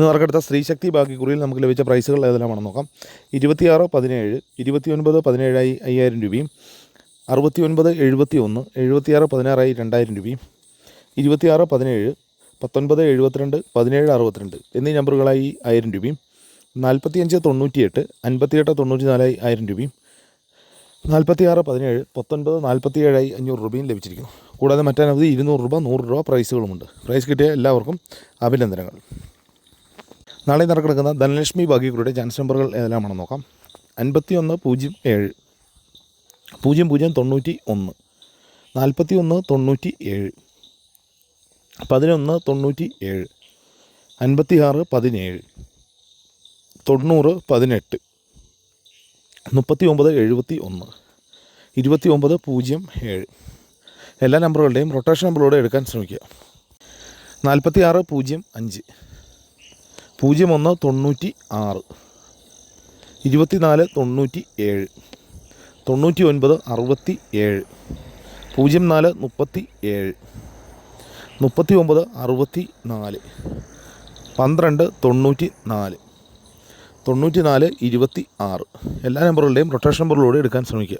നറുക്കെടുത്ത സ്ത്രീശക്തി ഭാഗ്യക്കുറിയിൽ നമുക്ക് ലഭിച്ച പ്രൈസുകൾ ഏതെല്ലാമാണെന്ന് നോക്കാം. 26-17, 29-17 5000 രൂപയും, 69-71, 76-16 2000 രൂപയും, 26-17, 19-72, 17-62 എന്നീ നമ്പറുകളായി 1000 രൂപയും, 45-98, 58-94 1000 രൂപയും, 46-17, 19-47 500 രൂപയും ലഭിച്ചിരിക്കുന്നു. കൂടാതെ മറ്റനവധി 200 രൂപ, 100 രൂപ പ്രൈസുകളുമുണ്ട്. പ്രൈസ് കിട്ടിയ എല്ലാവർക്കും അഭിനന്ദനങ്ങൾ. നാളെ നറുക്കെടുക്കുന്ന ധനലക്ഷ്മി ഭാഗ്യക്കുറിയുടെ ചാൻസ് നമ്പറുകൾ ഏതെല്ലാമാണെന്ന് നോക്കാം. 51-07, 00-91, 41-97, 11-97, 56-17, 90-18, 39-71, 29-07 എല്ലാ നമ്പറുകളുടെയും റൊട്ടേഷൻ നമ്പറിലൂടെ എടുക്കാൻ ശ്രമിക്കുക. 46-05, 01-96, 24-97, 99-67, 04-37, 39-64, 12-94, 94-26 എല്ലാ നമ്പറുകളുടെയും റൊട്ടേഷൻ നമ്പറിലൂടെ എടുക്കാൻ ശ്രമിക്കുക.